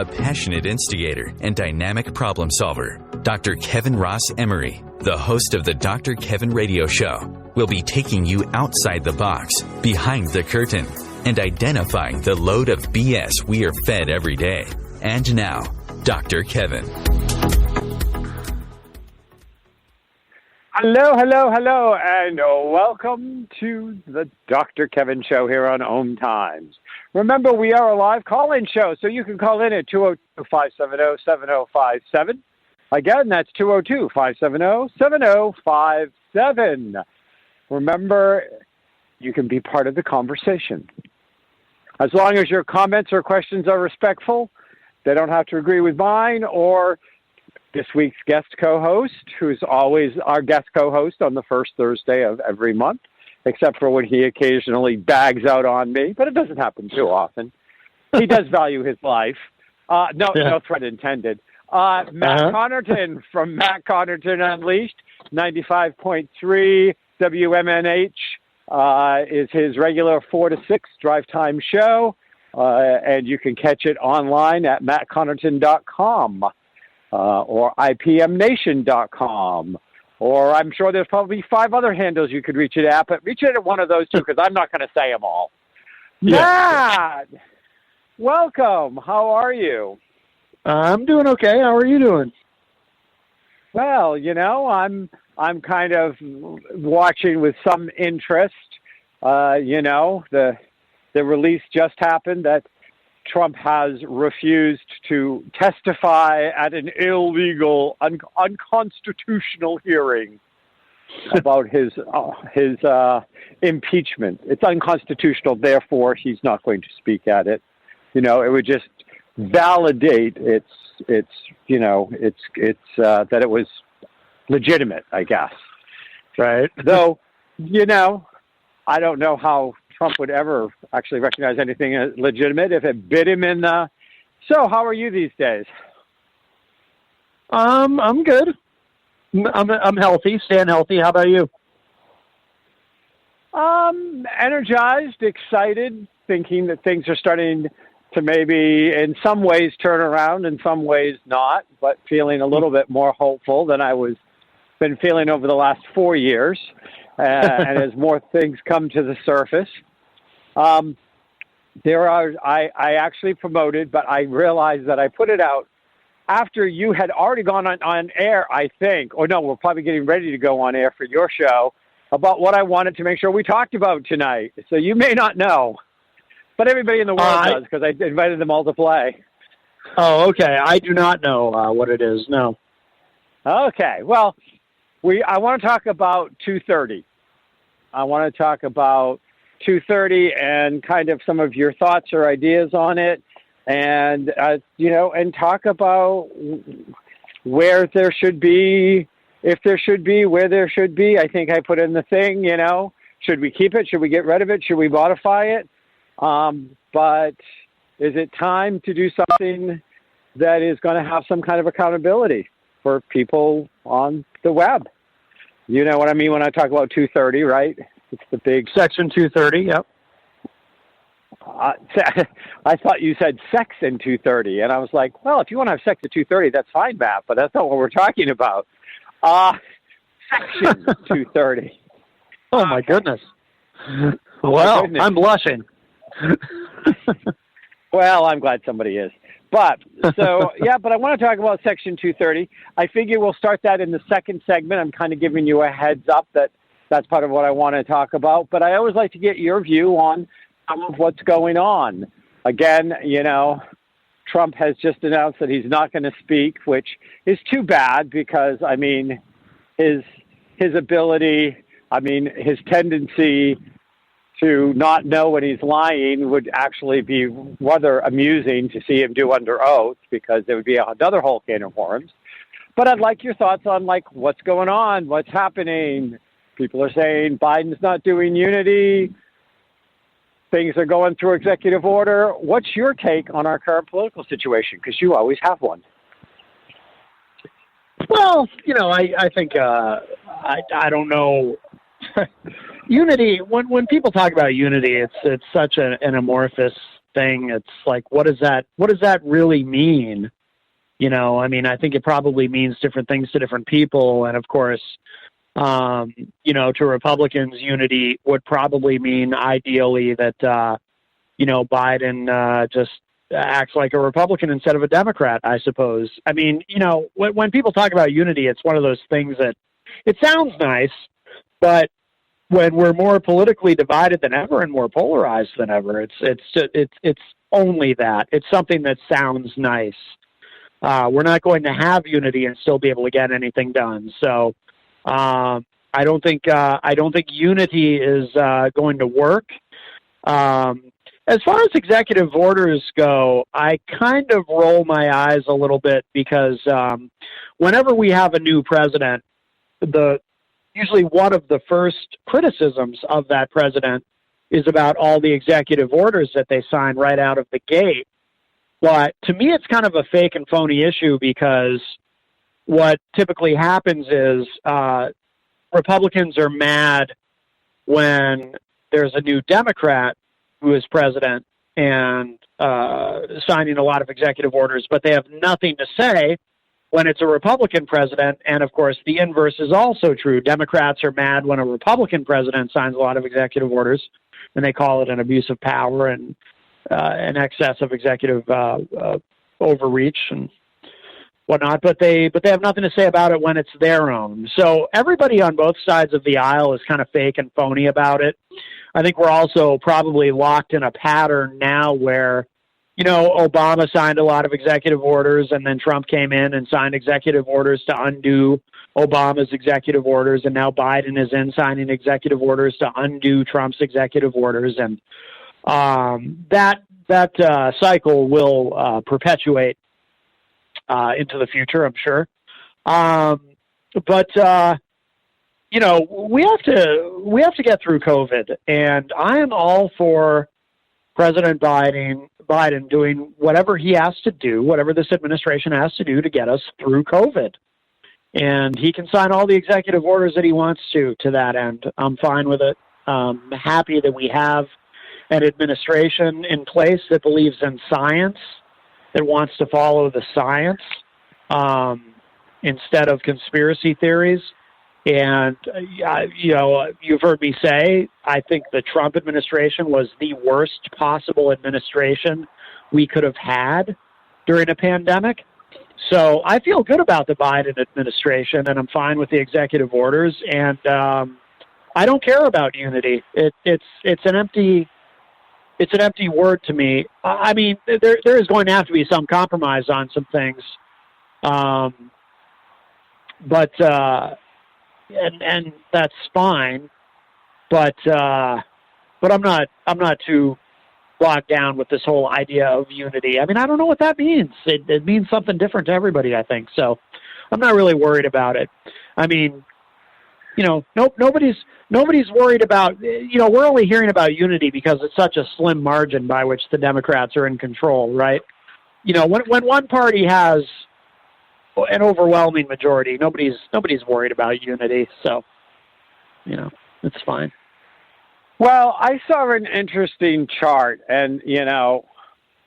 a passionate instigator and dynamic problem solver. Dr. Kevin Ross Emery, the host of the Dr. Kevin Radio Show, will be taking you outside the box, behind the curtain, and identifying the load of BS we are fed every day. And now, Dr. Kevin. Hello, and welcome to the Dr. Kevin Show here on OMTimes. Remember, we are a live call-in show, so you can call in at 202-570-7057. Again, that's 202-570-7057. Remember, you can be part of the conversation. As long as your comments or questions are respectful, they don't have to agree with mine or this week's guest co-host, who's always our guest co-host on the first Thursday of every month, except for when he occasionally bags out on me, but it doesn't happen too often. He does value his life. No threat intended. Matt Connarton from Matt Connarton Unleashed, 95.3 WMNH is his regular 4 to 6 drive time show, and you can catch it online at mattconarton.com or IPMNation.com, or I'm sure there's probably 5 other handles you could reach it at, but reach it at one of those two because I'm not going to say them all. Yeah. Matt, welcome. How are you? I'm doing okay. How are you doing? Well, I'm kind of watching with some interest. The release just happened that Trump has refused to testify at an illegal, unconstitutional hearing about his impeachment. It's unconstitutional, therefore he's not going to speak at it. It would just validate that it was legitimate, I guess. Right. Though, I don't know how Trump would ever actually recognize anything as legitimate if it bit him in the... So, how are you these days? I'm good. I'm healthy, staying healthy. How about you? Energized, excited, thinking that things are starting to maybe in some ways turn around, in some ways not, but feeling a little bit more hopeful than I was been feeling over the last 4 years. And as more things come to the surface, I actually promoted, but I realized that I put it out after you had already gone on air, I think, or no, we're probably getting ready to go on air for your show about what I wanted to make sure we talked about tonight. So you may not know, but everybody in the world does because I invited them all to play. Oh, okay. I do not know what it is. No. Okay. Well, I want to talk about 230. I want to talk about 230 and kind of some of your thoughts or ideas on it, and and talk about where there should be, if there should be, where there should be. I think I put in the thing, should we keep it? Should we get rid of it? Should we modify it? But is it time to do something that is going to have some kind of accountability for people on the web? You know what I mean when I talk about 230, right? It's the big... Section 230, yep. I thought you said sex in 230, and I was like, well, if you want to have sex at 230, that's fine, Matt, but that's not what we're talking about. Section 230. Oh, my goodness. Well, I'm blushing. Well, I'm glad somebody is. But, but I want to talk about Section 230. I figure we'll start that in the second segment. I'm kind of giving you a heads up that that's part of what I want to talk about. But I always like to get your view on some of what's going on. Again, Trump has just announced that he's not going to speak, which is too bad because, his ability, his tendency to not know when he's lying would actually be rather amusing to see him do under oath because there would be another whole can of worms. But I'd like your thoughts on, what's going on, what's happening. People are saying Biden's not doing unity. Things are going through executive order. What's your take on our current political situation? Because you always have one. Well, I think, I don't know. Unity, when people talk about unity, it's such an amorphous thing. It's like, what does that really mean? You know, I mean, I think it probably means different things to different people. And of course, you know, to Republicans, unity would probably mean ideally that, you know, Biden just acts like a Republican instead of a Democrat, I suppose. I mean, you know, when people talk about unity, it's one of those things that it sounds nice, but when we're more politically divided than ever and more polarized than ever, it's only that. It's something that sounds nice. We're not going to have unity and still be able to get anything done. So I don't think unity is going to work. As far as executive orders go, I kind of roll my eyes a little bit because whenever we have a new president, usually one of the first criticisms of that president is about all the executive orders that they sign right out of the gate. But to me, it's kind of a fake and phony issue because what typically happens is Republicans are mad when there's a new Democrat who is president and signing a lot of executive orders, but they have nothing to say when it's a Republican president. And of course, the inverse is also true. Democrats are mad when a Republican president signs a lot of executive orders, and they call it an abuse of power and an excess of executive overreach and whatnot. But they have nothing to say about it when it's their own. So everybody on both sides of the aisle is kind of fake and phony about it. I think we're also probably locked in a pattern now where, you know, Obama signed a lot of executive orders, and then Trump came in and signed executive orders to undo Obama's executive orders, and now Biden is in signing executive orders to undo Trump's executive orders, and that cycle will perpetuate into the future, I'm sure. But you know, we have to get through COVID, and I am all for President Biden doing whatever he has to do, whatever this administration has to do to get us through COVID. And he can sign all the executive orders that he wants to that end. I'm fine with it. I'm happy that we have an administration in place that believes in science, that wants to follow the science instead of conspiracy theories. And, you know, you've heard me say, I think the Trump administration was the worst possible administration we could have had during a pandemic. So I feel good about the Biden administration, and I'm fine with the executive orders. And I don't care about unity. It's an empty word to me. I mean, there is going to have to be some compromise on some things. But that's fine, but I'm not too bogged down with this whole idea of unity. I mean, I don't know what that means. It means something different to everybody, I think. So I'm not really worried about it. I mean, you know, nobody's worried about. You know, we're only hearing about unity because it's such a slim margin by which the Democrats are in control, right? You know, when one party has an overwhelming majority, nobody's worried about unity, so, you know, it's fine. Well, I saw an interesting chart, and, you know,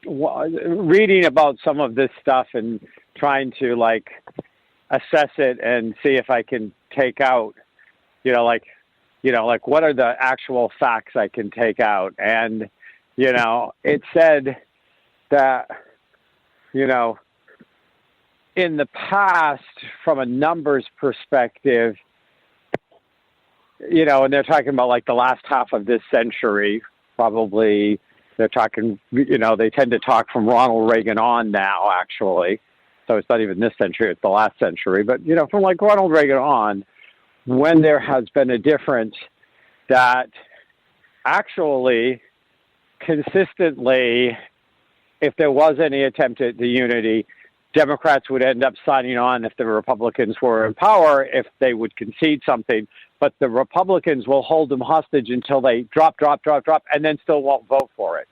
reading about some of this stuff and trying to, like, assess it and see if I can take out, like what are the actual facts I can take out. And, you know, it said that, you know, in the past, from a numbers perspective, you know, and they're talking about like the last half of this century, probably they're talking, you know, they tend to talk from Ronald Reagan on now, actually. So it's not even this century, it's the last century. But, you know, from like Ronald Reagan on, when there has been a difference that actually consistently, if there was any attempt at the unity, Democrats would end up signing on if the Republicans were in power, if they would concede something. But the Republicans will hold them hostage until they drop, and then still won't vote for it.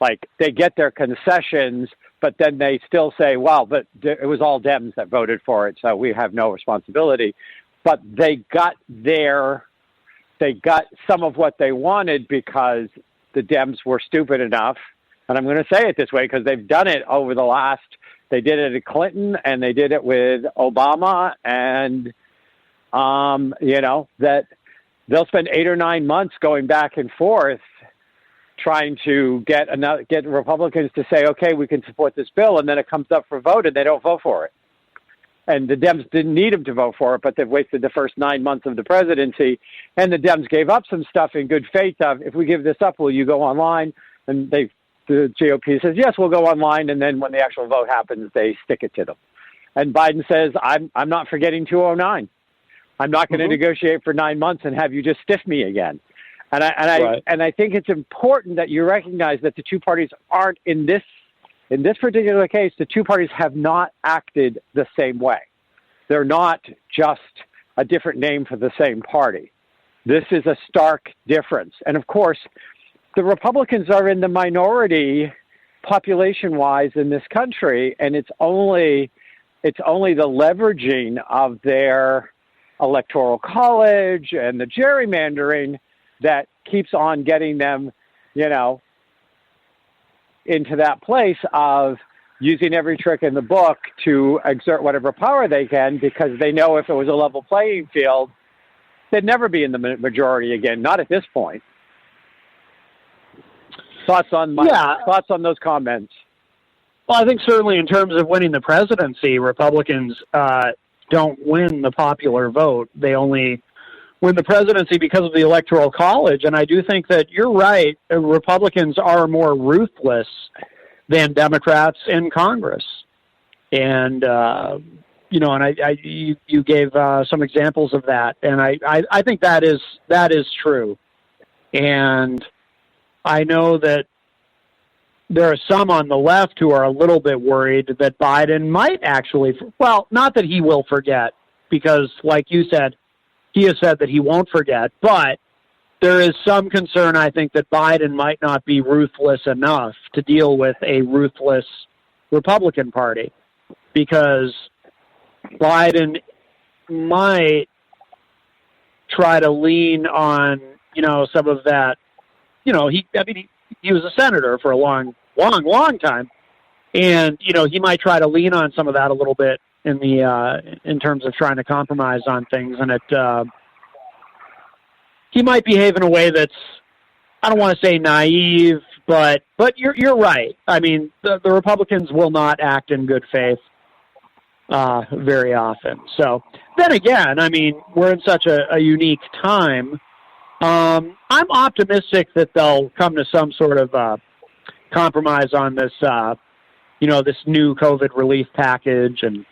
Like, they get their concessions, but then they still say, well, but it was all Dems that voted for it, so we have no responsibility. But they got some of what they wanted because the Dems were stupid enough, and I'm going to say it this way because they've done it over the last, they did it at Clinton and they did it with Obama, and, that they'll spend 8 or 9 months going back and forth trying to get Republicans to say, okay, we can support this bill, and then it comes up for vote and they don't vote for it. And the Dems didn't need them to vote for it, but they've wasted the first 9 months of the presidency. And the Dems gave up some stuff in good faith of, if we give this up, will you go online? And the GOP says, yes, we'll go online. And then when the actual vote happens, they stick it to them. And Biden says, I'm not forgetting 209. I'm not going to negotiate for 9 months and have you just stiff me again. And I think it's important that you recognize that the two parties aren't in this particular case, the two parties have not acted the same way. They're not just a different name for the same party. This is a stark difference. And of course, the Republicans are in the minority population-wise in this country, and it's only the leveraging of their electoral college and the gerrymandering that keeps on getting them, into that place of using every trick in the book to exert whatever power they can, because they know if it was a level playing field, they'd never be in the majority again, not at this point. Thoughts on those comments? Well, I think certainly in terms of winning the presidency, Republicans don't win the popular vote. They only win the presidency because of the Electoral College. And I do think that you're right. Republicans are more ruthless than Democrats in Congress. And, you gave some examples of that. And I think that is true. And I know that there are some on the left who are a little bit worried that Biden might actually, well, not that he will forget, because like you said, he has said that he won't forget, but there is some concern, I think, that Biden might not be ruthless enough to deal with a ruthless Republican Party, because Biden might try to lean on, some of that. He was a senator for a long time, and he might try to lean on some of that a little bit in terms of trying to compromise on things, and he might behave in a way that's, I don't want to say naive, but you're right. I mean, the Republicans will not act in good faith very often. So then again, I mean, we're in such a unique time. I'm optimistic that they'll come to some sort of compromise on this, this new COVID relief package. And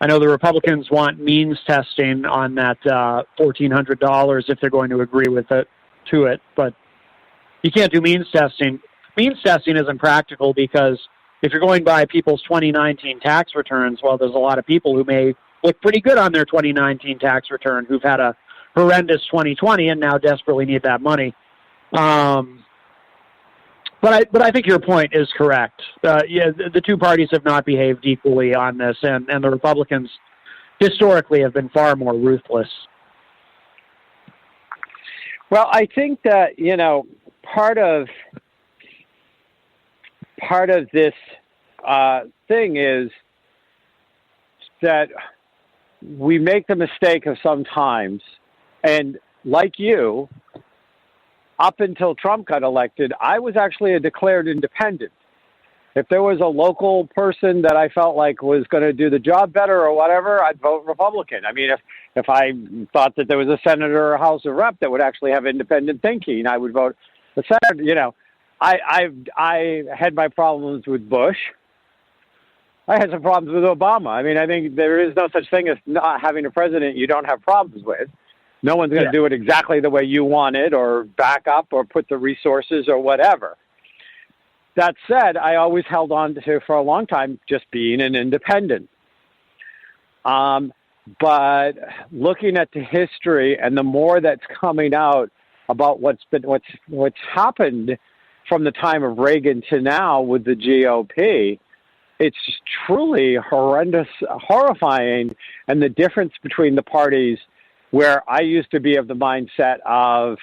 I know the Republicans want means testing on that $1,400 if they're going to agree with it, but you can't do means testing. Means testing isn't practical because if you're going by people's 2019 tax returns, well, there's a lot of people who may look pretty good on their 2019 tax return who've had a horrendous 2020 and now desperately need that money. But I think your point is correct. The two parties have not behaved equally on this, and the Republicans historically have been far more ruthless. Well, I think that, part of this thing is that we make the mistake of sometimes, and like you, up until Trump got elected, I was actually a declared independent. If there was a local person that I felt like was going to do the job better or whatever, I'd vote Republican. I mean, if I thought that there was a senator or House of Rep that would actually have independent thinking, I would vote the senator. I had my problems with Bush. I had some problems with Obama. I mean, I think there is no such thing as not having a president you don't have problems with. No one's going to do it exactly the way you want it or back up or put the resources or whatever. That said, I always held on to, for a long time, just being an independent. But looking at the history and the more that's coming out about what's happened from the time of Reagan to now with the GOP, it's truly horrendous, horrifying, and the difference between the parties, where I used to be of the mindset of,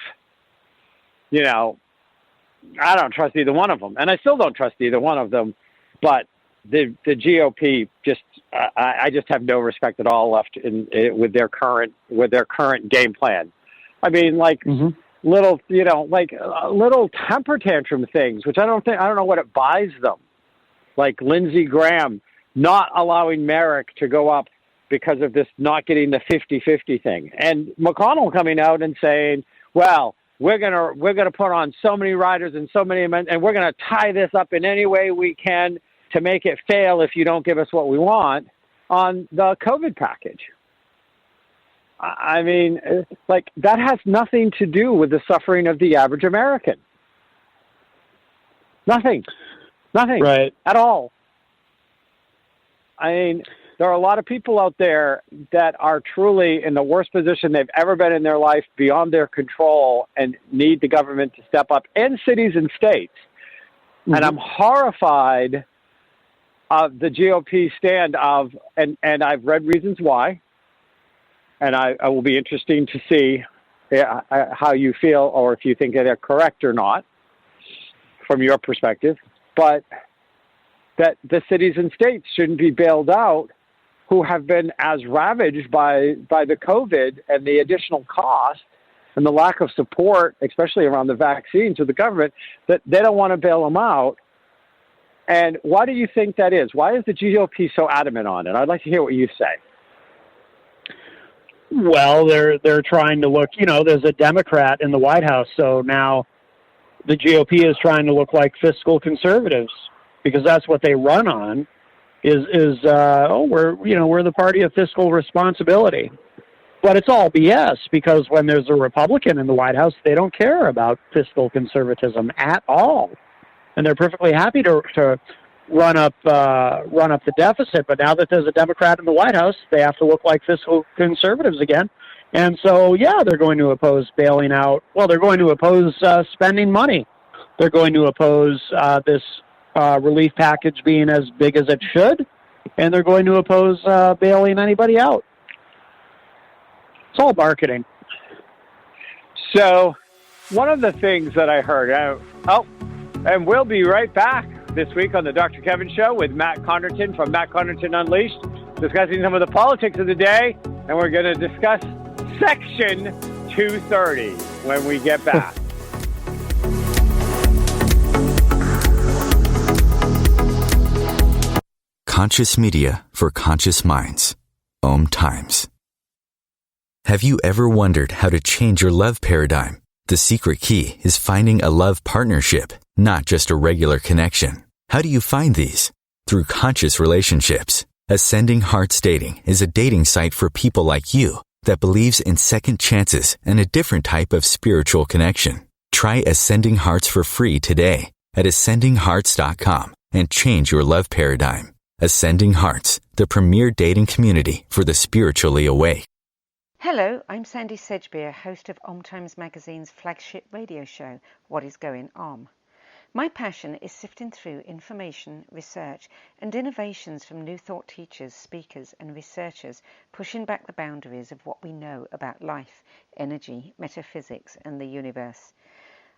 I don't trust either one of them, and I still don't trust either one of them. But the GOP I just have no respect at all left with their current game plan. I mean, like little little temper tantrum things, which I don't know what it buys them. Like Lindsey Graham not allowing Merrick to go up because of this not getting the 50-50 thing, and McConnell coming out and saying, well, we're gonna put on so many riders and so many men, and we're gonna tie this up in any way we can to make it fail if you don't give us what we want on the COVID package. I mean, like, that has nothing to do with the suffering of the average American. Nothing. Right. At all. I mean, there are a lot of people out there that are truly in the worst position they've ever been in their life, beyond their control, and need the government to step up, and cities and states. And I'm horrified of the GOP stand of, and I've read reasons why, and I will be interesting to see how you feel, or if you think they're correct or not from your perspective, but that the cities and states shouldn't be bailed out, who have been as ravaged by the COVID and the additional cost and the lack of support, especially around the vaccine, to the government, that they don't want to bail them out. And why do you think that is? Why is the GOP so adamant on it? I'd like to hear what you say. Well, they're trying to look, there's a Democrat in the White House, so now the GOP is trying to look like fiscal conservatives, because that's what they run on, is we're the party of fiscal responsibility. But it's all BS, because when there's a Republican in the White House, they don't care about fiscal conservatism at all. And they're perfectly happy to run up the deficit. But now that there's a Democrat in the White House, they have to look like fiscal conservatives again. And so, they're going to oppose bailing out. Well, they're going to oppose spending money. They're going to oppose this relief package being as big as it should. And they're going to oppose bailing anybody out. It's all marketing. So one of the things that I heard, and we'll be right back this week on the Dr. Kevin Show with Matt Connarton from Matt Connarton Unleashed, discussing some of the politics of the day, and we're going to discuss Section 230 when we get back. Conscious media for conscious minds. OMTimes. Have you ever wondered how to change your love paradigm? The secret key is finding a love partnership, not just a regular connection. How do you find these? Through conscious relationships. Ascending Hearts Dating is a dating site for people like you that believes in second chances and a different type of spiritual connection. Try Ascending Hearts for free today at ascendinghearts.com and change your love paradigm. Ascending Hearts, the premier dating community for the spiritually awake. Hello, I'm Sandy Sedgbeer, host of OMTimes Magazine's flagship radio show, What is Going On? My passion is sifting through information, research, and innovations from new thought teachers, speakers, and researchers, pushing back the boundaries of what we know about life, energy, metaphysics, and the universe.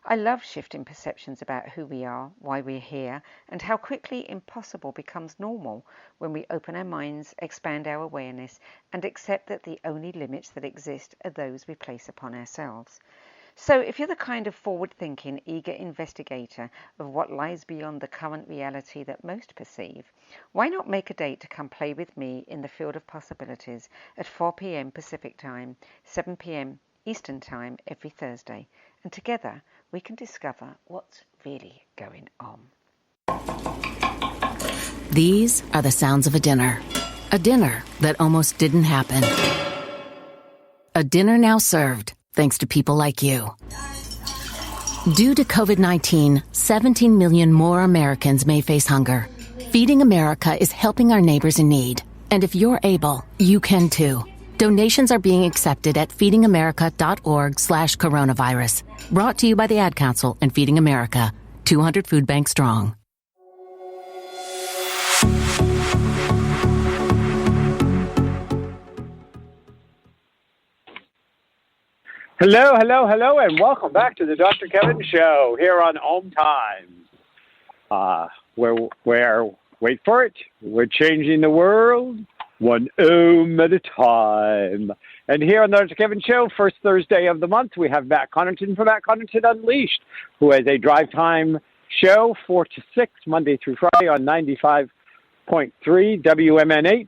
I love shifting perceptions about who we are, why we're here, and how quickly impossible becomes normal when we open our minds, expand our awareness, and accept that the only limits that exist are those we place upon ourselves. So if you're the kind of forward-thinking, eager investigator of what lies beyond the current reality that most perceive, why not make a date to come play with me in the field of possibilities at 4 p.m. Pacific Time, 7 p.m. Eastern Time every Thursday, and together we can discover what's really going on. These are the sounds of a dinner that almost didn't happen. A dinner now served, thanks to people like you. Due to COVID-19, 17 million more Americans may face hunger. Feeding America is helping our neighbors in need. And if you're able, you can too. Donations are being accepted at feedingamerica.org/coronavirus. Brought to you by the Ad Council and Feeding America, 200 food banks strong. Hello, hello, hello, and welcome back to the Dr. Kevin Show here on OMTimes, where, wait for it, we're changing the world one Ohm at a time. And here on the Dr. Kevin Show, first Thursday of the month, we have Matt Connarton from Matt Connarton Unleashed, who has a drive time show 4 to 6, Monday through Friday on 95.3 WMNH.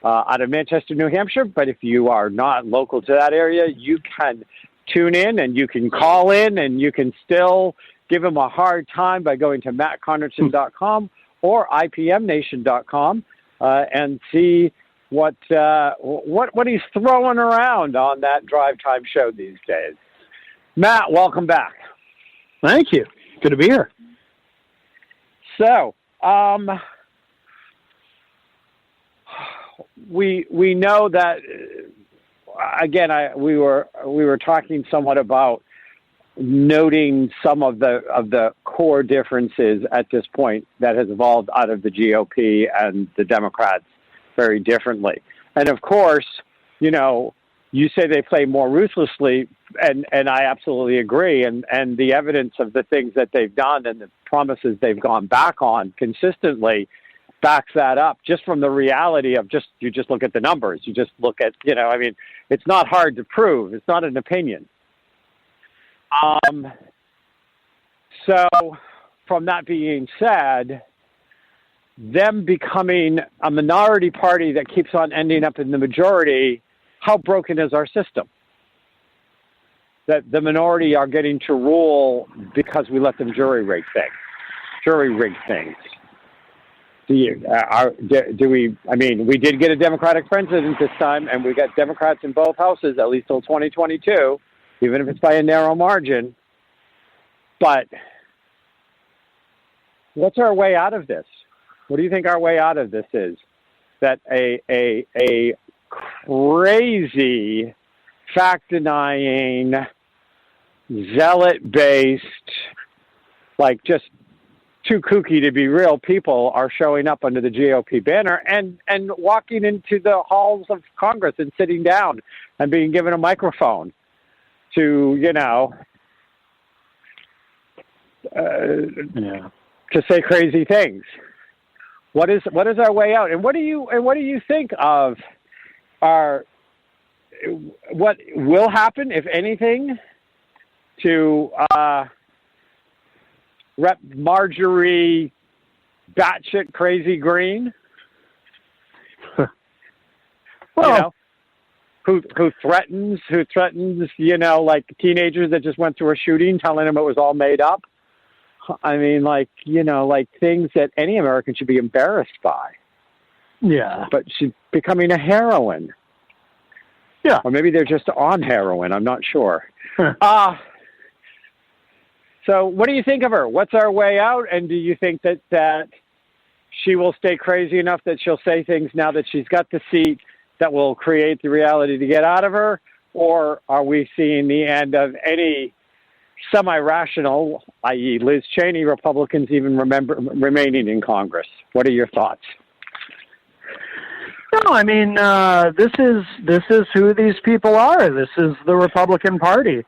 Out of Manchester, New Hampshire. But if you are not local to that area, you can tune in and you can call in and you can still give him a hard time by going to mattconnerton.com or ipmnation.com and see what he's throwing around on that drive time show these days. Matt, welcome back. Thank you. Good to be here. So, we know that again. We were talking somewhat about noting some of the core differences at this point that has evolved out of the GOP and the Democrats very differently. And of course, you say they play more ruthlessly, and I absolutely agree. And the evidence of the things that they've done and the promises they've gone back on consistently backs that up, just from the reality of you just look at the numbers. You just look at, it's not hard to prove. It's not an opinion. So from that being said, them becoming a minority party that keeps on ending up in the majority, how broken is our system? That the minority are getting to rule because we let them jury rig things. We did get a Democratic president this time, and we got Democrats in both houses, at least till 2022, even if it's by a narrow margin. But what's our way out of this? What do you think our way out of this is? That a crazy, fact-denying, zealot-based, just too kooky to be real people are showing up under the GOP banner and walking into the halls of Congress and sitting down and being given a microphone to, to say crazy things. What is our way out? And what do you think of what will happen, if anything, to Rep. Marjorie batshit crazy Green? Well, who threatens teenagers that just went through a shooting, telling them it was all made up. I mean, things that any American should be embarrassed by. Yeah. But she's becoming a heroine. Yeah. Or maybe they're just on heroin. I'm not sure. So what do you think of her? What's our way out? And do you think that she will stay crazy enough that she'll say things now that she's got the seat that will create the reality to get out of her? Or are we seeing the end of any semi-rational, i.e. Liz Cheney, Republicans even remaining in Congress? What are your thoughts? No, I mean, this is who these people are. This is the Republican Party.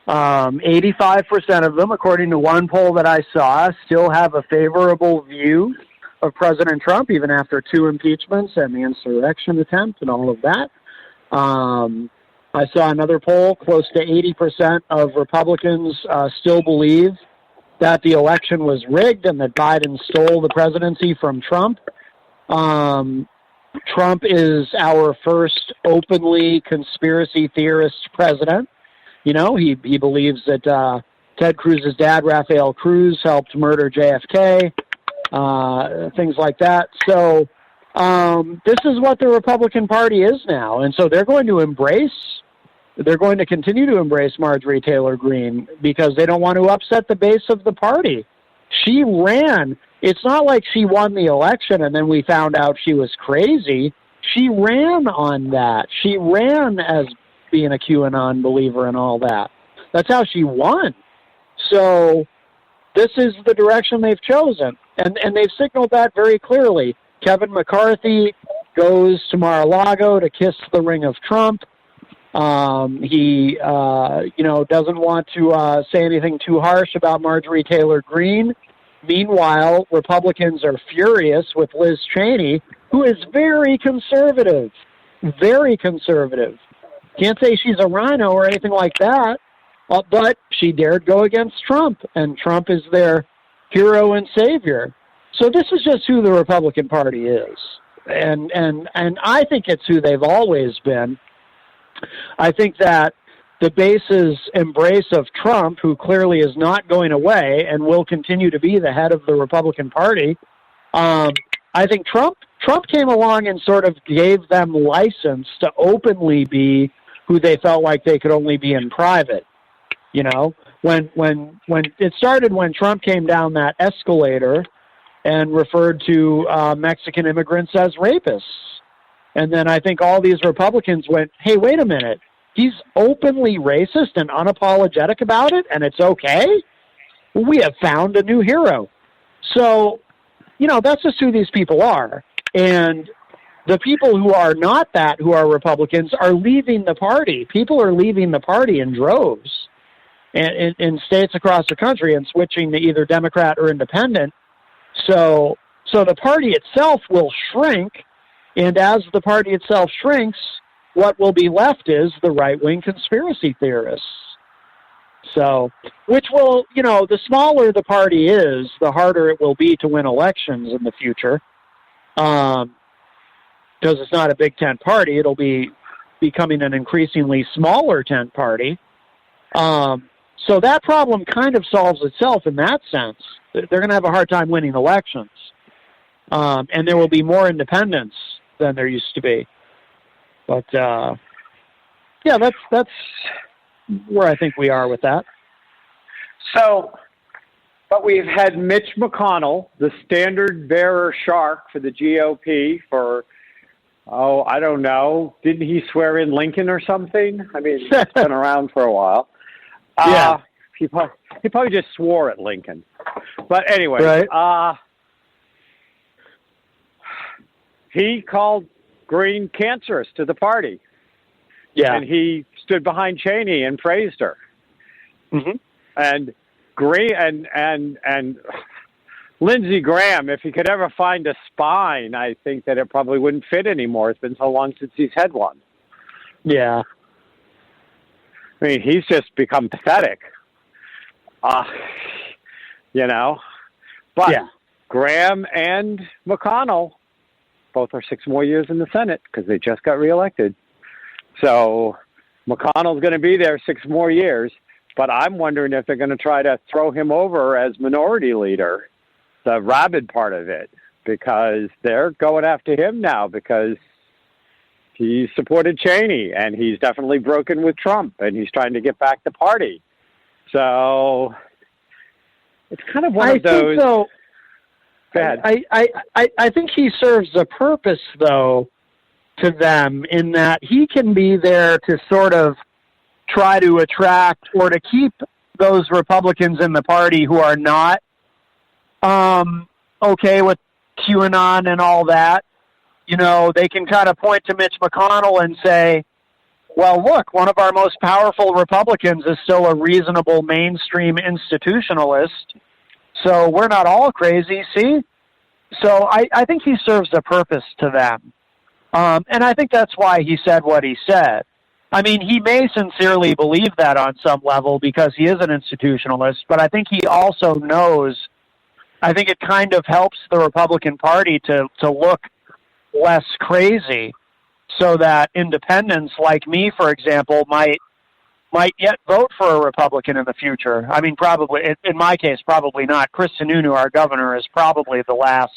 85% of them, according to one poll that I saw, still have a favorable view of President Trump, even after 2 impeachments and the insurrection attempt and all of that. I saw another poll, close to 80% of Republicans still believe that the election was rigged and that Biden stole the presidency from Trump. Trump is our first openly conspiracy theorist president. He believes that Ted Cruz's dad, Rafael Cruz, helped murder JFK, things like that. So this is what the Republican Party is now. And so they're going to continue to embrace Marjorie Taylor Greene because they don't want to upset the base of the party. She ran. It's not like she won the election and then we found out she was crazy. She ran on that. She ran as being a QAnon believer and all that. That's how she won. So this is the direction they've chosen. And they've signaled that very clearly. Kevin McCarthy goes to Mar-a-Lago to kiss the ring of Trump. He doesn't want to say anything too harsh about Marjorie Taylor Greene. Meanwhile, Republicans are furious with Liz Cheney, who is very conservative. Very conservative. Can't say she's a rhino or anything like that, but she dared go against Trump, and Trump is their hero and savior. So this is just who the Republican Party is. And I think it's who they've always been. I think that the base's embrace of Trump, who clearly is not going away and will continue to be the head of the Republican Party, I think Trump came along and sort of gave them license to openly be who they felt like they could only be in private. You know, when it started when Trump came down that escalator and referred to Mexican immigrants as rapists. And then I think all these Republicans went, hey, wait a minute. He's openly racist and unapologetic about it, and it's okay? We have found a new hero. So, that's just who these people are. And the people who are not that, who are Republicans, are leaving the party. People are leaving the party in droves in states across the country and switching to either Democrat or independent. So the party itself will shrink, and as the party itself shrinks, what will be left is the right-wing conspiracy theorists. So, which will, the smaller the party is, the harder it will be to win elections in the future. Because it's not a big tent party, it'll be becoming an increasingly smaller tent party. So that problem kind of solves itself in that sense. They're going to have a hard time winning elections. And there will be more independents than there used to be. But, that's where I think we are with that. So, but we've had Mitch McConnell, the standard bearer shark for the GOP for, I don't know. Didn't he swear in Lincoln or something? I mean, it's been around for a while. Yeah. He probably just swore at Lincoln. But anyway, right. He called Greene cancerous to the party. Yeah. And he stood behind Cheney and praised her. Mm-hmm. And Greene and Lindsey Graham, if he could ever find a spine, I think that it probably wouldn't fit anymore. It's been so long since he's had one. Yeah. I mean, he's just become pathetic. But yeah. Graham and McConnell both are 6 more years in the Senate because they just got reelected. So McConnell's going to be there 6 more years, but I'm wondering if they're going to try to throw him over as minority leader, the rabid part of it, because they're going after him now because he supported Cheney and he's definitely broken with Trump and he's trying to get back the party. So it's kind of one of those. So. Go ahead. I think he serves a purpose, though, to them in that he can be there to sort of try to attract or to keep those Republicans in the party who are not okay with QAnon and all that. They can kind of point to Mitch McConnell and say, well, look, one of our most powerful Republicans is still a reasonable mainstream institutionalist. So we're not all crazy, see? So I think he serves a purpose to them. And I think that's why he said what he said. I mean, he may sincerely believe that on some level because he is an institutionalist, but I think he also knows, I think it kind of helps the Republican Party to look less crazy so that independents like me, for example, might yet vote for a Republican in the future. I mean, probably, in my case, probably not. Chris Sununu, our governor, is probably the last,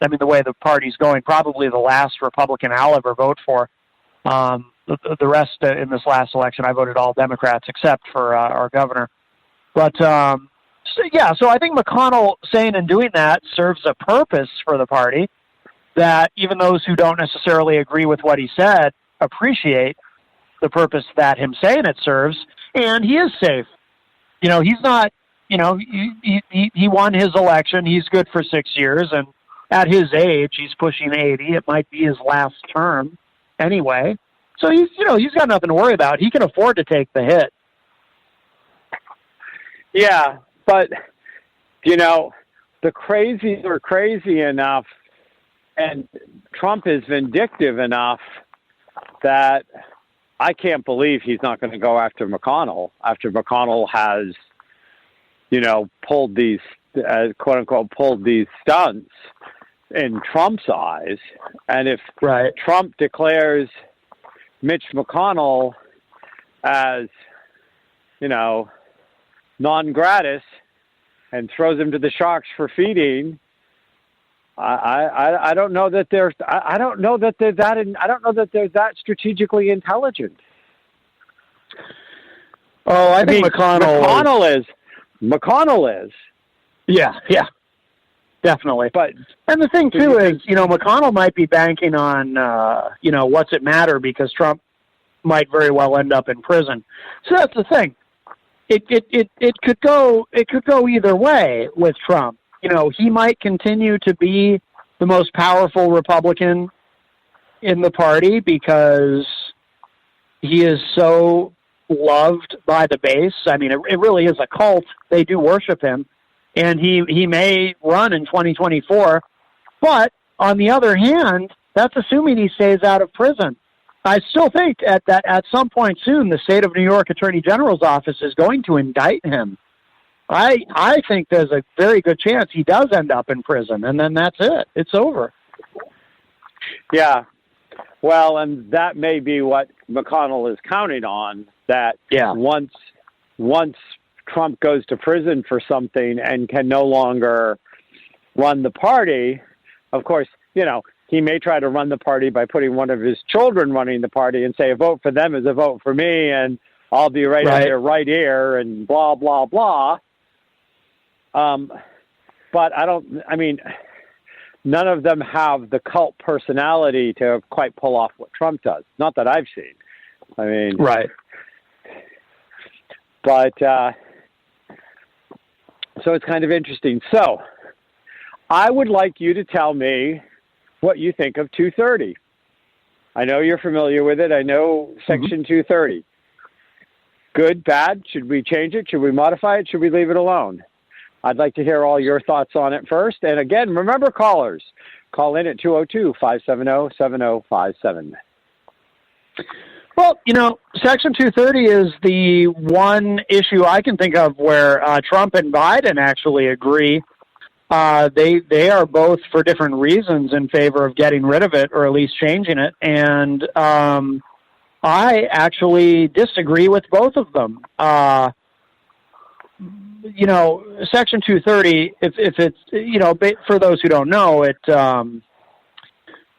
the way the party's going, probably the last Republican I'll ever vote for. The rest in this last election, I voted all Democrats except for our governor. But, so I think McConnell saying and doing that serves a purpose for the party that even those who don't necessarily agree with what he said appreciate the purpose that him saying it serves, and he is safe. He's not, he won his election. He's good for 6 years, and at his age, he's pushing 80. It might be his last term anyway. So he's got nothing to worry about. He can afford to take the hit. Yeah, but the crazies are crazy enough, and Trump is vindictive enough that I can't believe he's not going to go after McConnell after McConnell has, pulled these, quote unquote, pulled these stunts in Trump's eyes. And if Trump declares Mitch McConnell as, non gratis and throws him to the sharks for feeding, I don't know that they're that strategically intelligent. Oh, I think McConnell is. Yeah, definitely. And the thing too is, McConnell might be banking on, what's it matter, because Trump might very well end up in prison. So that's the thing. It could go either way with Trump. He might continue to be the most powerful Republican in the party because he is so loved by the base. I mean, it really is a cult. They do worship him, and he may run in 2024. But on the other hand, that's assuming he stays out of prison. I still think at some point soon, the state of New York Attorney General's office is going to indict him. I think there's a very good chance he does end up in prison, and then that's it. It's over. Yeah. Well, and that may be what McConnell is counting on, that once Trump goes to prison for something and can no longer run the party, of course, he may try to run the party by putting one of his children running the party and say a vote for them is a vote for me, and I'll be right in their right ear and blah, blah, blah. But none of them have the cult personality to quite pull off what Trump does. Not that I've seen. Right. But, so it's kind of interesting. So I would like you to tell me what you think of 230. I know you're familiar with it. I know Section 230. Good, bad? Should we change it? Should we modify it? Should we leave it alone? I'd like to hear all your thoughts on it first. And again, remember, callers, call in at 202-570-7057. Well, Section 230 is the one issue I can think of where Trump and Biden actually agree. They are both, for different reasons, in favor of getting rid of it, or at least changing it. And I actually disagree with both of them. Section 230, if it's, for those who don't know, it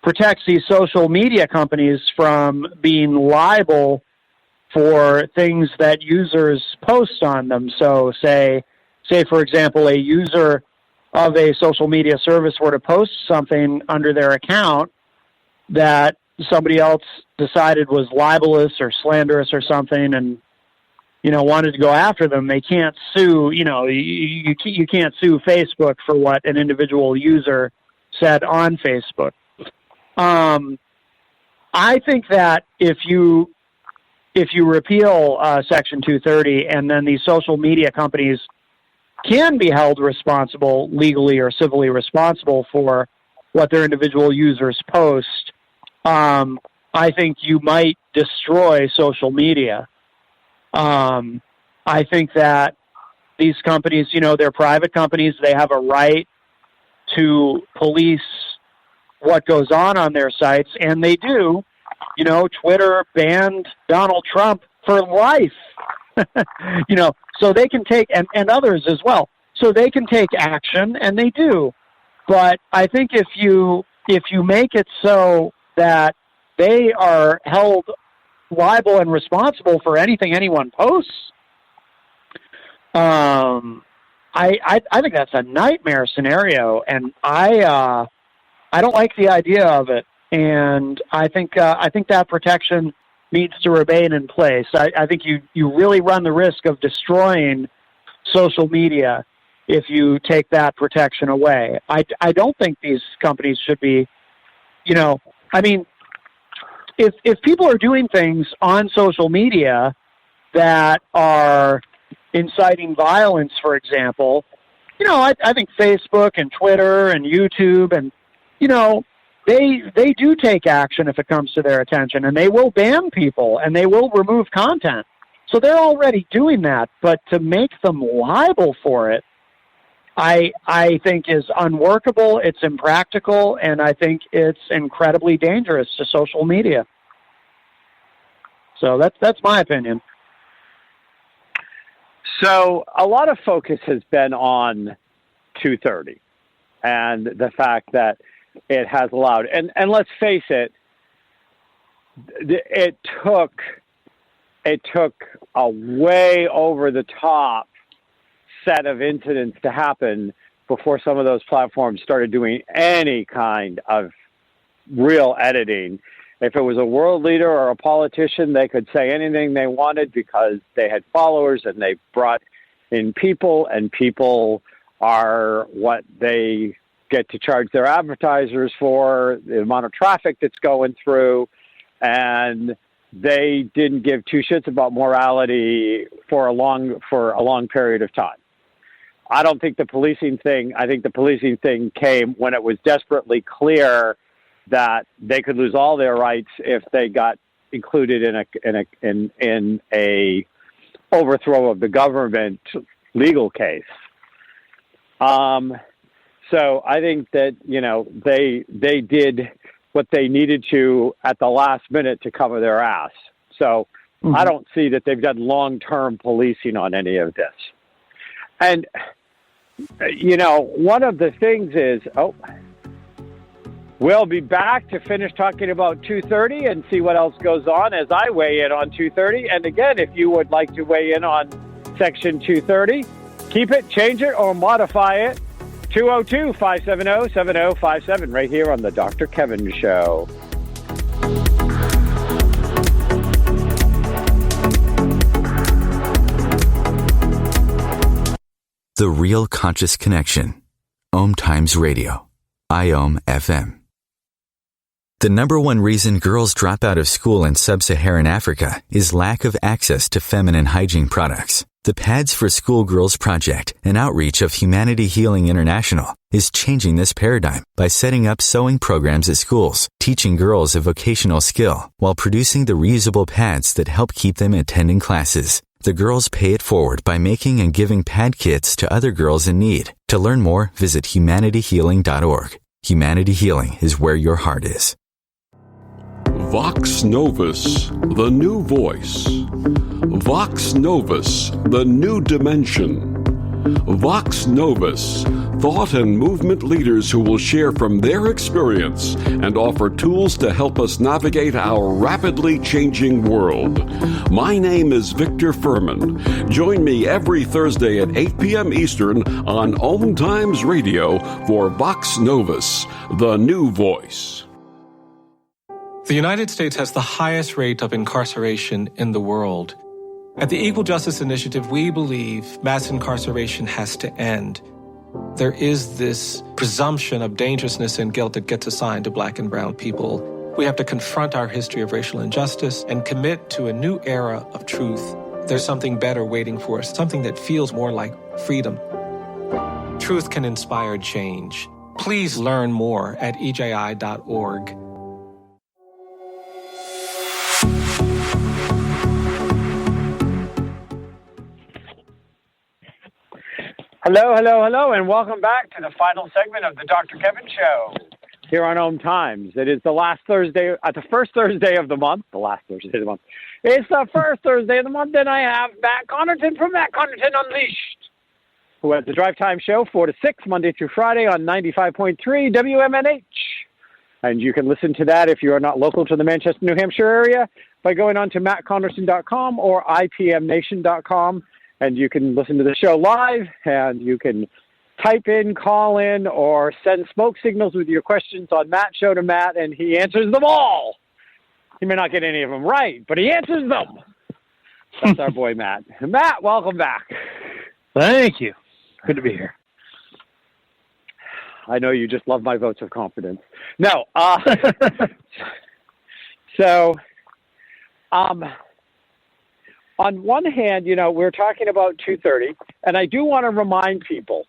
protects these social media companies from being liable for things that users post on them. So say for example, a user of a social media service were to post something under their account that somebody else decided was libelous or slanderous or something, and wanted to go after them, they can't sue. You can't sue Facebook for what an individual user said on Facebook. I think that if you repeal Section 230, and then these social media companies can be held responsible, legally or civilly responsible, for what their individual users post, I think you might destroy social media. I think that these companies, they're private companies. They have a right to police what goes on their sites, and they do. Twitter banned Donald Trump for life. So they can take, and others as well. So they can take action, and they do. But I think if you make it so that they are held liable and responsible for anything anyone posts, I think that's a nightmare scenario, and I don't like the idea of it. And I think that protection needs to remain in place. I think you really run the risk of destroying social media if you take that protection away. I don't think these companies should be, if people are doing things on social media that are inciting violence, for example, I think Facebook and Twitter and YouTube and, they do take action if it comes to their attention, and they will ban people and they will remove content. So they're already doing that, but to make them liable for it, I think is unworkable, it's impractical, and I think it's incredibly dangerous to social media. So that's my opinion. So a lot of focus has been on 230 and the fact that it has allowed, and let's face it, it took a way over the top set of incidents to happen before some of those platforms started doing any kind of real editing. If it was a world leader or a politician, they could say anything they wanted because they had followers and they brought in people, and people are what they get to charge their advertisers for, the amount of traffic that's going through, and they didn't give two shits about morality for a long period of time. I don't think the policing thing, I think the policing thing came when it was desperately clear that they could lose all their rights if they got included in a overthrow of the government legal case. So I think that, they did what they needed to at the last minute to cover their ass. So I don't see that they've done long-term policing on any of this. And, one of the things is, we'll be back to finish talking about 230 and see what else goes on as I weigh in on 230. And again, if you would like to weigh in on Section 230, keep it, change it, or modify it. 202-570-7057 right here on the Dr. Kevin Show. The Real Conscious Connection. OMTimes Radio. IOM FM. The number one reason girls drop out of school in sub-Saharan Africa is lack of access to feminine hygiene products. The Pads for Schoolgirls Project, an outreach of Humanity Healing International, is changing this paradigm by setting up sewing programs at schools, teaching girls a vocational skill while producing the reusable pads that help keep them attending classes. The girls pay it forward by making and giving pad kits to other girls in need. To learn more, visit humanityhealing.org. Humanity Healing is where your heart is. Vox Novus, the new voice. Vox Novus, the new dimension. Vox Novus, thought and movement leaders who will share from their experience and offer tools to help us navigate our rapidly changing world. My name is Victor Furman. Join me every Thursday at 8 p.m. Eastern on OMTimes Radio for Vox Novus, the new voice. The United States has the highest rate of incarceration in the world. At the Equal Justice Initiative, we believe mass incarceration has to end. There is this presumption of dangerousness and guilt that gets assigned to Black and brown people. We have to confront our history of racial injustice and commit to a new era of truth. There's something better waiting for us, something that feels more like freedom. Truth can inspire change. Please learn more at eji.org. Hello, and welcome back to the final segment of the Dr. Kevin Show here on OMTimes. It is the last Thursday, the first Thursday of the month, It's the first Thursday of the month, and I have Matt Connarton from Matt Connarton Unleashed, who has the Drive Time Show 4 to 6, Monday through Friday on 95.3 WMNH. And you can listen to that if you are not local to the Manchester, New Hampshire area by going on to mattconnerton.com or ipmnation.com. And you can listen to the show live, and you can type in, call in, or send smoke signals with your questions on Matt Show to Matt, and he answers them all. He may not get any of them right, but he answers them. That's our boy, Matt. Matt, welcome back. Thank you. Good to be here. I know you just love my votes of confidence. No. So, on one hand, we're talking about 2:30, and I do want to remind people,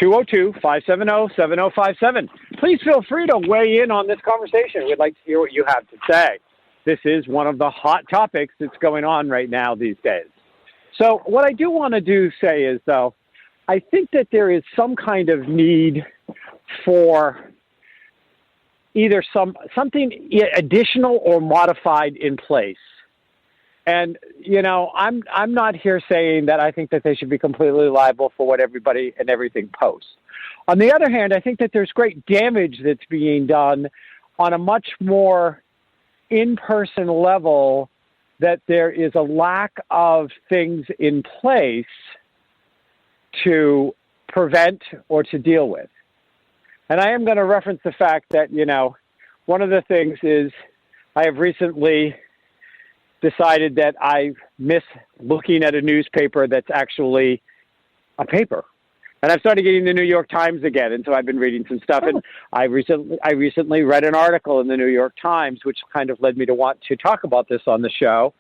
202-570-7057. Please feel free to weigh in on this conversation. We'd like to hear what you have to say. This is one of the hot topics that's going on right now these days. So what I do want to say is, though, I think that there is some kind of need for either something additional or modified in place. And, I'm not here saying that I think that they should be completely liable for what everybody and everything posts. On the other hand, I think that there's great damage that's being done on a much more in-person level, that there is a lack of things in place to prevent or to deal with. And I am going to reference the fact that, one of the things is I have recently decided that I miss looking at a newspaper that's actually a paper. And I've started getting the New York Times again, and so I've been reading some stuff. And I recently read an article in the New York Times, which kind of led me to want to talk about this on the show,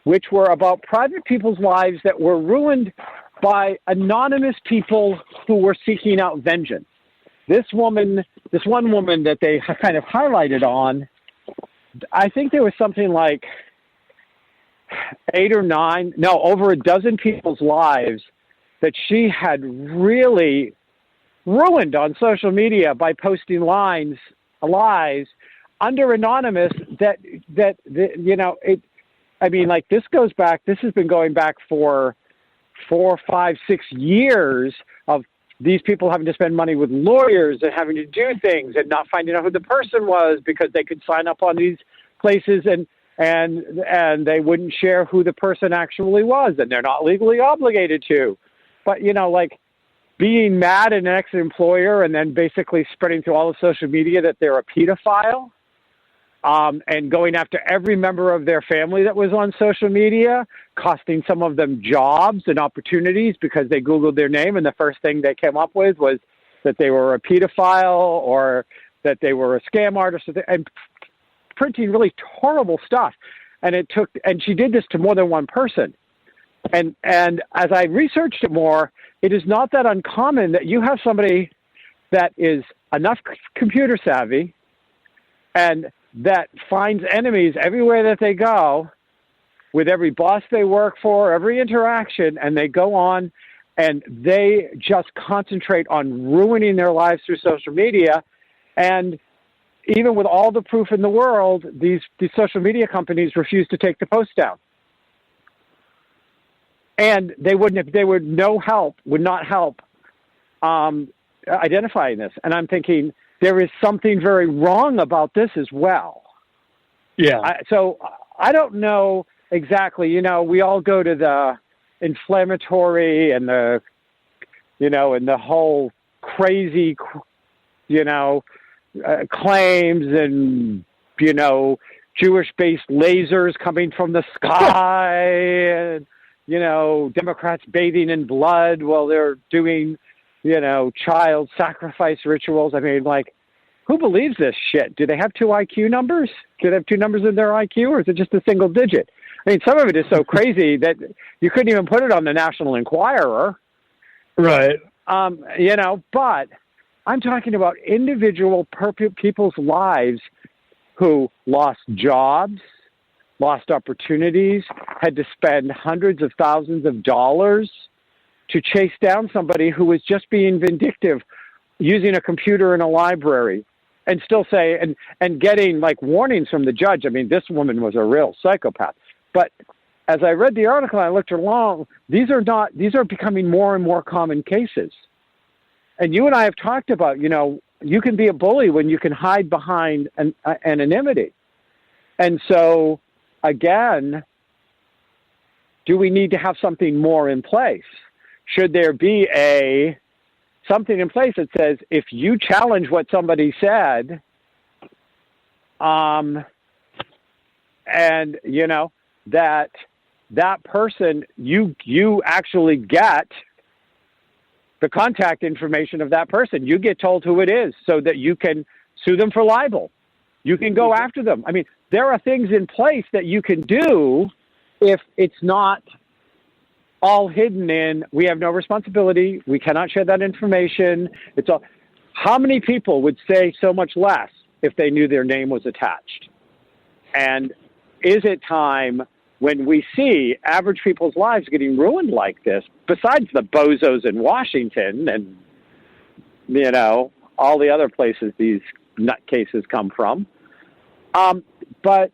which were about private people's lives that were ruined by anonymous people who were seeking out vengeance. This one woman that they kind of highlighted on, I think there was something like over a dozen people's lives that she had really ruined on social media by posting lies under anonymous this has been going back for 4, 5, 6 years of these people having to spend money with lawyers and having to do things and not finding out who the person was because they could sign up on these places and they wouldn't share who the person actually was, and they're not legally obligated to. But, being mad at an ex-employer and then basically spreading through all of social media that they're a pedophile, and going after every member of their family that was on social media, costing some of them jobs and opportunities because they Googled their name and the first thing they came up with was that they were a pedophile or that they were a scam artist, and printing really horrible stuff. And she did this to more than one person. And as I researched it more, it is not that uncommon that you have somebody that is enough computer savvy and that finds enemies everywhere that they go, with every boss they work for, every interaction, and they go on and they just concentrate on ruining their lives through social media. And even with all the proof in the world, these social media companies refuse to take the posts down. And they would not help identifying this. And I'm thinking there is something very wrong about this as well. Yeah. So I don't know exactly. We all go to the inflammatory and the whole crazy, claims and, Jewish-based lasers coming from the sky and, Democrats bathing in blood while they're doing, child sacrifice rituals. I mean, who believes this shit? Do they have 2 IQ numbers? Do they have 2 numbers in their IQ, or is it just a single digit? I mean, some of it is so crazy that you couldn't even put it on the National Enquirer. Right. But I'm talking about individual people's lives who lost jobs, lost opportunities, had to spend hundreds of thousands of dollars to chase down somebody who was just being vindictive, using a computer in a library, and still say, and getting warnings from the judge. I mean, this woman was a real psychopath. But as I read the article, I looked along, these are becoming more and more common cases. And you and I have talked about, you can be a bully when you can hide behind anonymity. And so, again, do we need to have something more in place? Should there be something in place that says if you challenge what somebody said, and that person, you actually get the contact information of that person. You get told who it is so that you can sue them for libel. You can go after them. I mean, there are things in place that you can do if it's not all hidden in, we have no responsibility, we cannot share that information. It's all. How many people would say so much less if they knew their name was attached? And is it time when we see average people's lives getting ruined like this, besides the bozos in Washington and, you know, all the other places these nutcases come from, but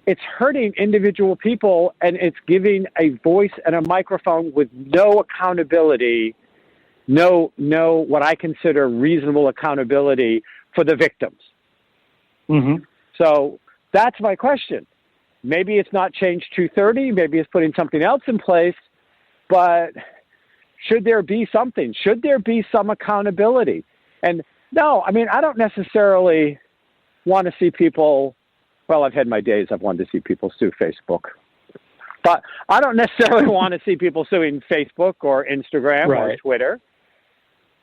it's hurting individual people, and it's giving a voice and a microphone with no accountability, no what I consider reasonable accountability for the victims. Mm-hmm. So that's my question. Maybe it's not changed 230. Maybe it's putting something else in place. But should there be something? Should there be some accountability? And no, I mean, I don't necessarily want to see people. Well, I've had my days. I've wanted to see people sue Facebook. But I don't necessarily want to see people suing Facebook or Instagram or Twitter.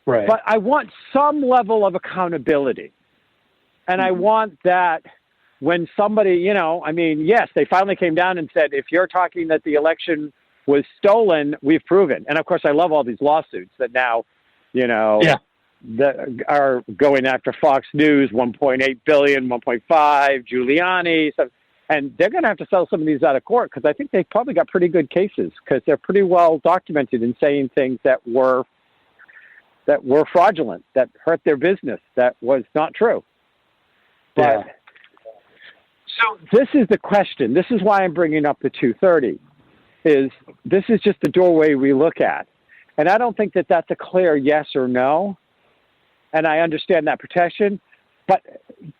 Right. But I want some level of accountability. And I want that when somebody, you know, I mean, yes, they finally came down and said, if you're talking that the election was stolen, we've proven. And, of course, I love all these lawsuits that now, you know, that are going after Fox News, 1.8 billion, 1.5, Giuliani. And they're going to have to settle some of these out of court because I think they probably got pretty good cases because they're pretty well documented in saying things that were fraudulent, that hurt their business, that was not true. But so this is the question. This is why I'm bringing up the 230. This is just the doorway we look at. And I don't think that that's a clear yes or no. And I understand that protection. But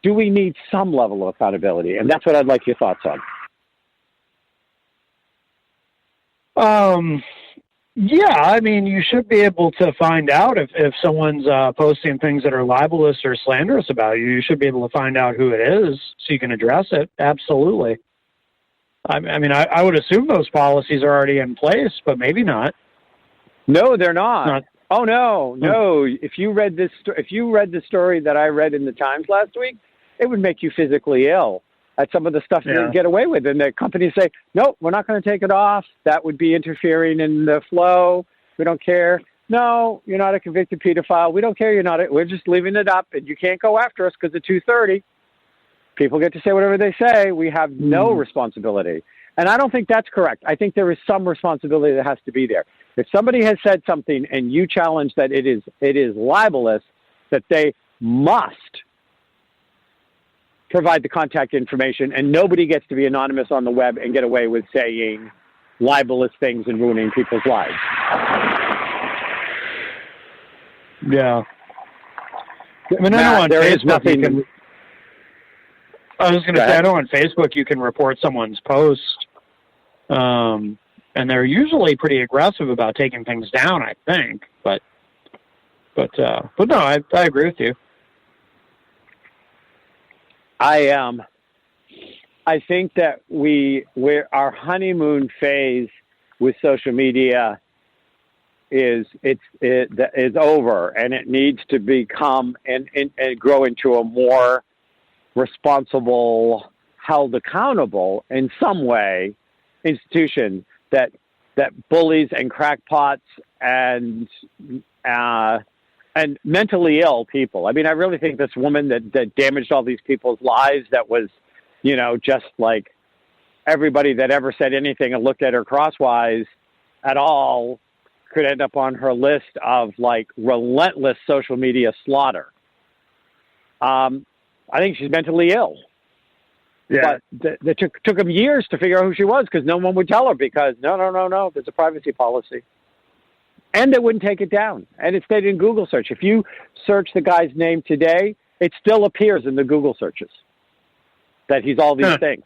do we need some level of accountability? And that's what I'd like your thoughts on. Yeah, I mean, you should be able to find out if someone's posting things that are libelous or slanderous about you. You should be able to find out who it is so you can address it. Absolutely. I mean, I would assume those policies are already in place, but maybe not. No, they're not. Oh no! If you read the story that I read in the Times last week, it would make you physically ill at some of the stuff you get away with. And the companies say, nope, we're not going to take it off. That would be interfering in the flow. We don't care. No, you're not a convicted pedophile. We don't care. You're not. We're just leaving it up, and you can't go after us because of 230. People get to say whatever they say. We have no responsibility. And I don't think that's correct. I think there is some responsibility that has to be there. If somebody has said something and you challenge that it is libelous, that they must provide the contact information, and nobody gets to be anonymous on the web and get away with saying libelous things and ruining people's lives. Yeah. I mean, I know on Facebook I was going to say, I know on Facebook you can report someone's post, and they're usually pretty aggressive about taking things down, I think. But no, I agree with you. I think that our honeymoon phase with social media is over, and it needs to become and grow into a more responsible, held accountable in some way institution that bullies and crackpots and mentally ill people. I mean, I really think this woman that damaged all these people's lives, that was, you know, just like everybody that ever said anything and looked at her crosswise at all could end up on her list of like relentless social media slaughter. I think she's mentally ill. Yeah. But it took them years to figure out who she was because no one would tell her because no, there's a privacy policy. And they wouldn't take it down. And it stayed in Google search. If you search the guy's name today, it still appears in the Google searches that he's all these things.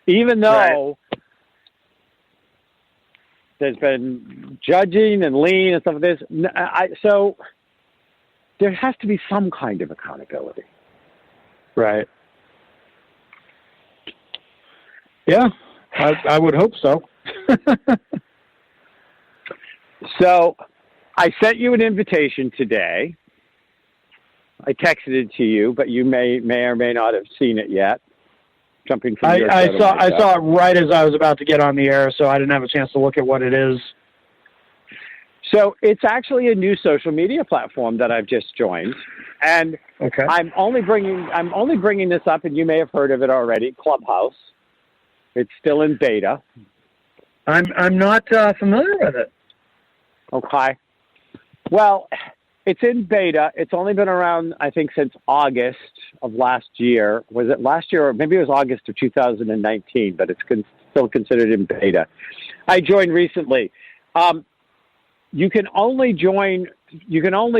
Even though there's been judging and lien and stuff like this. So there has to be some kind of accountability. Right. Yeah, I would hope so. So I sent you an invitation today. I texted it to you, but you may or may not have seen it yet. Jumping from your I saw it right as I was about to get on the air, so I didn't have a chance to look at what it is. So it's actually a new social media platform that I've just joined, and okay. I'm only bringing this up, and you may have heard of it already. Clubhouse. It's still in beta. I'm not familiar with it. Okay. Well, it's in beta. It's only been around, I think, since August of last year. Was it last year, or maybe it was August of 2019? But it's still considered in beta. I joined recently. You can only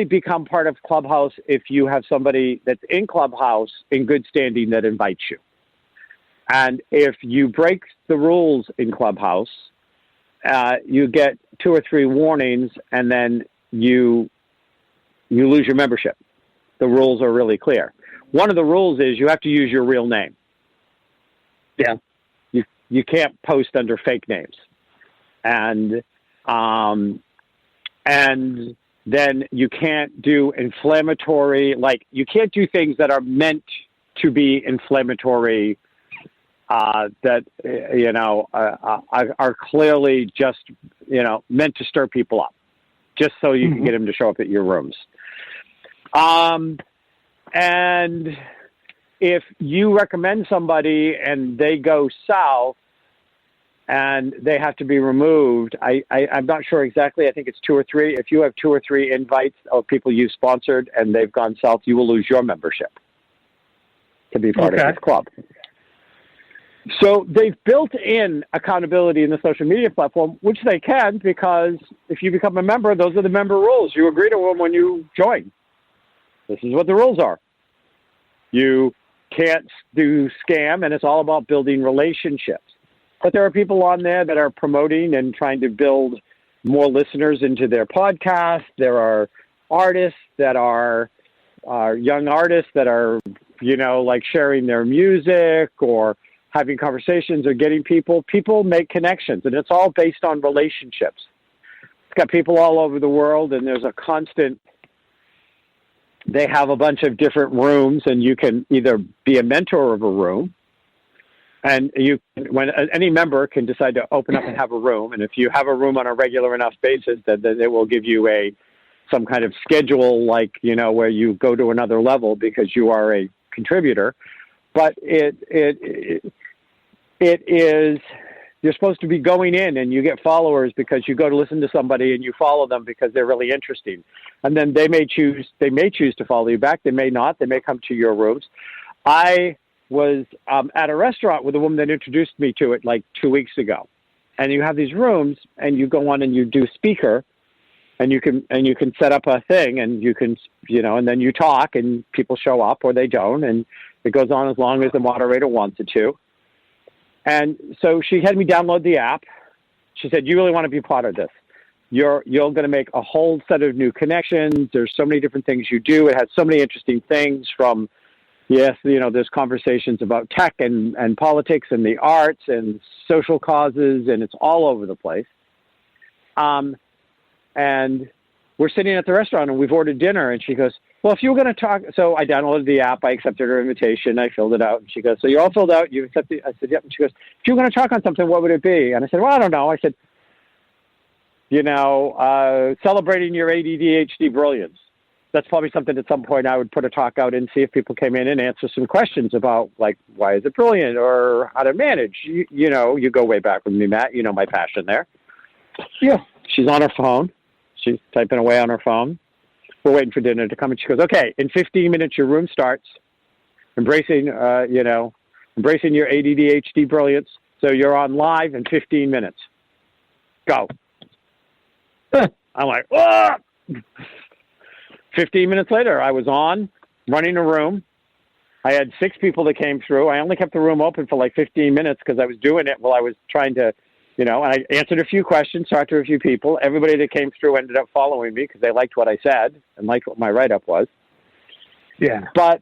become part of Clubhouse if you have somebody that's in Clubhouse in good standing that invites you. And if you break the rules in Clubhouse, you get 2 or 3 warnings, and then you lose your membership. The rules are really clear. One of the rules is you have to use your real name. Yeah. You can't post under fake names. And then you can't do inflammatory, like you can't do things that are meant to be inflammatory, that, are clearly just, meant to stir people up, just so you can get them to show up at your rooms. And if you recommend somebody and they go south and they have to be removed, I'm not sure exactly. I think it's 2 or 3. If you have 2 or 3 invites of people you've sponsored and they've gone south, you will lose your membership to be part of this club. So they've built in accountability in the social media platform, which they can, because if you become a member, those are the member rules. You agree to them when you join. This is what the rules are. You can't do scam, and it's all about building relationships. But there are people on there that are promoting and trying to build more listeners into their podcast. There are artists that are young artists that are, like sharing their music or having conversations or getting people. People make connections, and it's all based on relationships. It's got people all over the world, and there's a constant. They have a bunch of different rooms, and you can either be a mentor of a room, and any member can decide to open up and have a room. And if you have a room on a regular enough basis, then they will give you some kind of schedule, like, where you go to another level because you are a contributor. But it is, you're supposed to be going in and you get followers because you go to listen to somebody and you follow them because they're really interesting. And then they may choose to follow you back. They may not. They may come to your rooms. I was at a restaurant with a woman that introduced me to it like 2 weeks ago. And you have these rooms and you go on and you do speaker, and you can set up a thing, and you can, and then you talk and people show up or they don't. And it goes on as long as the moderator wants it to. And so she had me download the app. She said, "You really want to be part of this. You're going to make a whole set of new connections. There's so many different things you do. It has so many interesting things from, there's conversations about tech and politics and the arts and social causes, and it's all over the place." And we're sitting at the restaurant and we've ordered dinner, and she goes, "Well, if you were going to talk," so I downloaded the app, I accepted her invitation, I filled it out, and she goes, "So you're all filled out, you accepted?" I said, "Yep." And she goes, "If you were going to talk on something, what would it be?" And I said, "Well, I don't know." I said, celebrating your ADHD brilliance. That's probably something at some point I would put a talk out and see if people came in and answer some questions about, like, why is it brilliant or how to manage. You go way back with me, Matt. You know my passion there. Yeah. She's on her phone. She's typing away on her phone. We're waiting for dinner to come, and she goes, "Okay, in 15 minutes, your room starts. Embracing your ADHD brilliance. So you're on live in 15 minutes. Go." I'm like, "Whoa!" 15 minutes later, I was on, running a room. I had 6 people that came through. I only kept the room open for like 15 minutes because I was doing it while I was trying to, and I answered a few questions, talked to a few people. Everybody that came through ended up following me because they liked what I said and liked what my write-up was. Yeah. But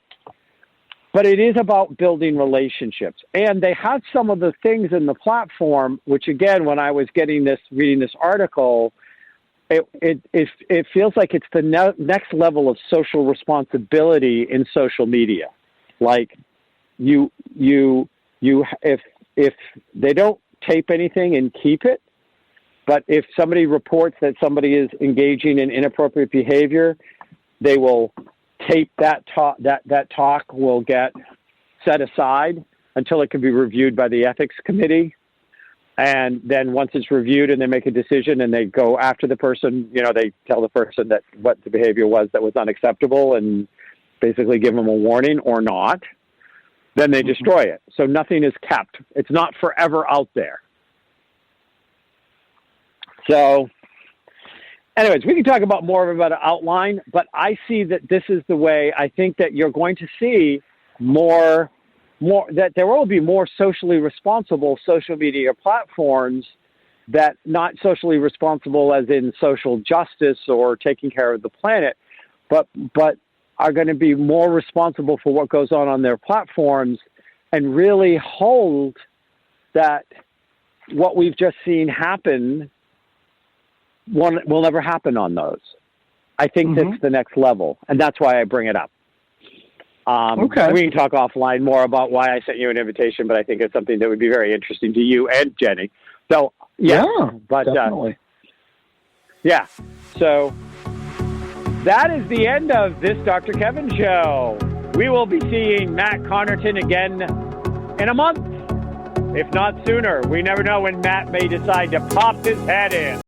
it is about building relationships. And they had some of the things in the platform, which, again, when I was reading this article, it feels like it's the next level of social responsibility in social media. Like if they don't tape anything and keep it, but if somebody reports that somebody is engaging in inappropriate behavior, they will tape that talk. That talk will get set aside until it can be reviewed by the ethics committee. And then once it's reviewed and they make a decision and they go after the person, they tell the person that what the behavior was that was unacceptable and basically give them a warning or not, then they destroy it. So nothing is kept. It's not forever out there. So anyways, we can talk about more about an outline, but I see that this is the way. I think that you're going to see more that there will be more socially responsible social media platforms that not socially responsible as in social justice or taking care of the planet, but are going to be more responsible for what goes on their platforms and really hold that what we've just seen happen will never happen on those. I think that's the next level, and that's why I bring it up. Okay. We can talk offline more about why I sent you an invitation, but I think it's something that would be very interesting to you and Jenny. So, definitely. So that is the end of this Dr. Kevin show. We will be seeing Matt Connarton again in a month, if not sooner. We never know when Matt may decide to pop his head in.